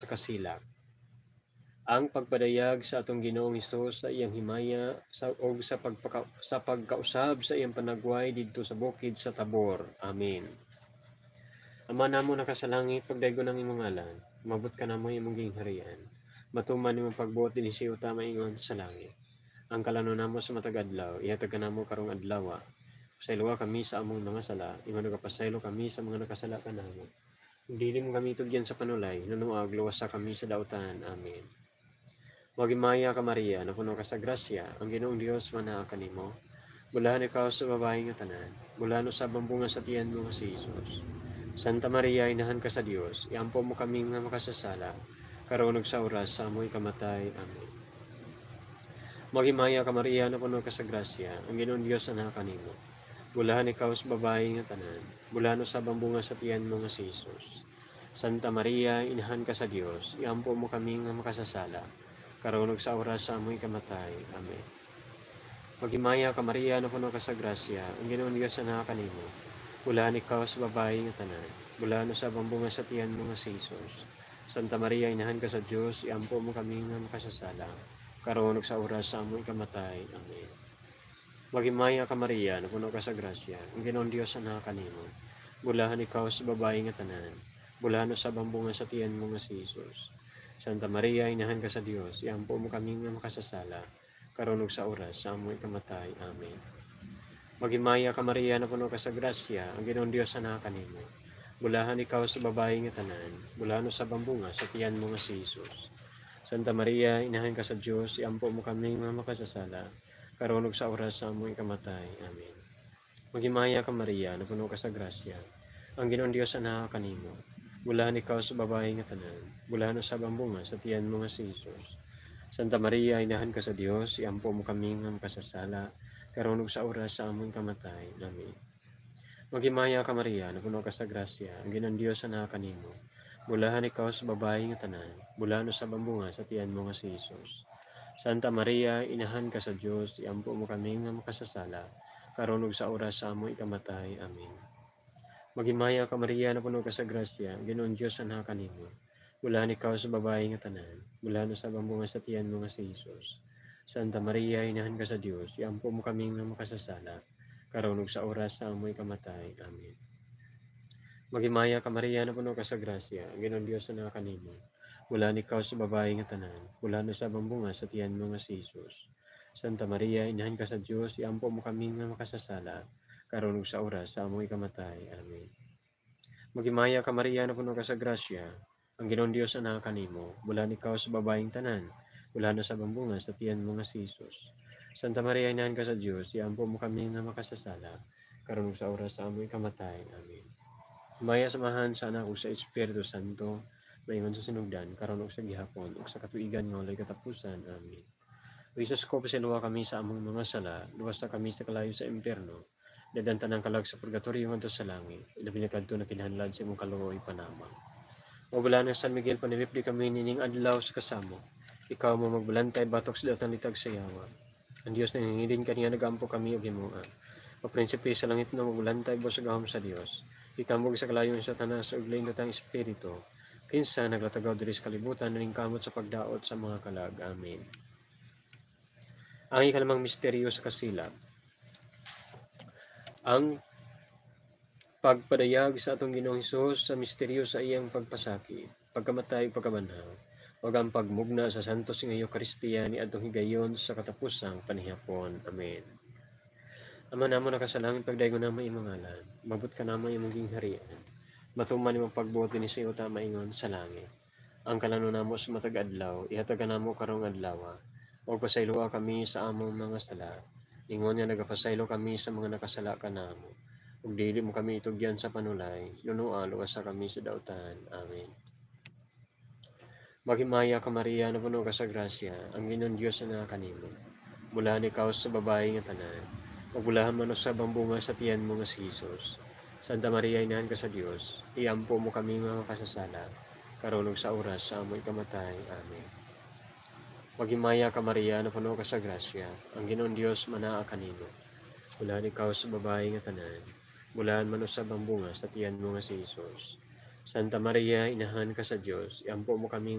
sa kasilak. Ang pagpadayag sa atong Ginoong Hesus sa iyang himaya o sa pagkausab sa iyang panagway didto sa bukid sa Tabor. Amen. Ama namo nakasalangit, pagdaygon ng imong ngalan, mabot ka namo imong gingharian. Matuman imong pagbuot dinhi sa uta maingon sa langit. Ang kalano namo sa matag adlaw, ihatag ka namo karong adlaw. Pasayloa kami sa among mga sala, ingon nagapasaylo kami sa mga nakasala kanamo. Dili mo kami tugyan sa panulay, nunuag luwasa kami sa dautan. Amen. Magimaya ka Maria, napuno ka sa grasya, ang Ginoong Dios manaa kanimo. Bulahan ikaw sa babae nga tanan, bulano sa bambunga sa tiyan mo nga si Jesus. Santa Maria, inahan ka sa Dios, iampo mo kami nga makasasala, karon ug sa oras sa amoy kamatay. Amen. Maghimaya ka Maria, napuno ka sa grasya, ang Ginoong Dios anaa kanimo. Bulahan ikaw sa babae nga tanan, bulano sa bambunga sa tiyan mo nga si Jesus. Santa Maria, inahan ka sa Dios, iampo mo kami nga makasasala, karon ug sa oras sa amoy kamatay. Amen. Maghimaya ka Maria, napuno ka sa grasya, ang Ginoong Dios anaa kanimo. Bulahan ikaw sa babae nga tanan, bulano sa bambunga sa tiyan mo nga si Jesus. Santa Maria, inahan ka sa Dios, iampo mo kami nga makasasala, karon ug sa oras sa amoy kamatay. Amen. Maghimaya ka Maria, napuno ka sa grasya, ang Ginoong Dios anaa kanimo. Bulahan ikaw sa babae nga tanan, bulano sa bambunga sa tiyan mo nga si Jesus. Santa Maria, inahan ka sa Dios, iampo mo kami nga makasasala, karon ug sa oras sa amoy kamatay. Amen. Maghimaya ka Maria, napuno ka sa grasya, ang Ginoong Dios anaa kanimo. Bulahan ikaw sa babae nga tanan, bulano sa bambunga sa tiyan mo nga si Jesus. Santa Maria, inahan ka sa Dios, iampo mo kami nga makasasala, karon ug sa oras sa amoy kamatay. Amen. Maghimaya ka Maria, napuno ka sa grasya, ang Ginoong Dios anaa kanimo. Bulahan ikaw sa babae nga tanan, bulano sa bambunga sa tiyan mo nga si Jesus. Santa Maria, inahan ka sa Dios, iampo mo kami nga makasasala, karon ug sa oras sa among kamatay. Amen. Maghimaya ka Maria, napuno ka sa grasya, ang Ginoong Dios anaa kanimo. Bulahan ikaw sa babae nga tanan, bulano sa bambunga sa tiyan mo nga si Jesus. Santa Maria, inahan ka sa Dios, iampo mo kami nga makasasala, karon ug sa oras sa amoy kamatay. Amen. Maghimaya ka Maria, napuno ka sa grasya, ang Ginoong Dios anaa kanimo. Bulahan ikaw sa babae nga tanan, bulano sa bambunga sa tiyan mo nga si Jesus. Santa Maria, inahan ka sa Dios, iampo mo kami nga makasasala, karon ug sa oras sa amoy kamatay. Amen. Maghimaya ka Maria, napuno ka sa grasya, ang Ginoong Dios anaa kanimo. Bulahan ikaw sa babae nga tanan, bulano sa bambunga sa tiyan mo nga si Jesus. Santa Maria, inahan ka sa Dios, iampo mo kami nga makasasala, karon ug sa oras sa amoy kamatay. Amen. Maghimaya ka Maria, napuno ka sa grasya, ang Ginoong Dios anaa kanimo. Bulahan ikaw sa babaeng tanan, bulano sa bambunga sa tiyan mo nga si Jesus. Santa Maria, inahan ka sa Dios, iampo mo kami nga makasasala, karon ug sa oras sa amoy kamatay. Amen. Maya samahan sa anak ug sa Espiritu Santo, maingon sa sinugdan, karon ug sa gihapon, ug sa katuigan nga walay katapusan. Amen. O Jesus ko, pasiluwa kami sa among mga sala, luwas na kami sa kalayo sa impyerno, dadan tanang kalag sa purgatorio ngadto sa langit, ilabi na kadto na kinahanglan sa imong kaluoy panamang. O bala na San Miguel, panilipdi kami nining adlaw sa kasamo, ikaw mo magbulantay batok sa datang litag sa yawa. Ang Dios na hingilin kaniya nagampo kami og himuan. O prinsipe sa langit na magbulantay bo sa gahom sa Dios, ikambog sa kalayon sa tanas ug lain datang espiritu, kinsa naglatagaw diri sa kalibutan naning kamot sa pagdaot sa mga kalag. Amen. Ang ikalimang misteryo sa kasilab, ang pagpadayag sa atong Ginoong Hesus sa misteryo sa iyang pagpasakit, pagkamatay, pagkabanhaw, ug ang pagmugna sa santos nga Eucharistia ni adtong higayon sa katapusang panihapon. Amen. Ama namo nakasalangit, pagdaygon namo imong ngalan, mabot ka namo imong gingharian. Matuman imong pagbuot dinhi sa uta maingon sa langit. Ang kalano namo sa matag adlaw, ihatag namo karong adlaw. O pasayloa kami sa among mga sala, ingon nga nagapasaylo kami sa mga nakasala kanamo. Ug dili mo kami itugyan sa panulay, nunuan luwas sa kami sa dautan. Amen. Maghimaya ka Maria, napuno ka sa grasya, ang Ginoong Dios anaa kanimo. Bulahan ikaw sa babae nga tanan, ug bulahan man sa bambunga sa tiyan mo nga si Jesus. Santa Maria, inahan ka sa Dios, iampo mo kami nga makasasala, karon ug sa oras sa amoy kamatay. Amen. Maghimaya ka Maria, napuno ka sa grasya, ang Ginoong Dios manaa kanimo. Bulahan ikaw sa babae nga tanan, bulahan man sa bambunga sa tiyan mo nga si Jesus. Santa Maria, inahan ka sa Dios, iampo mo kami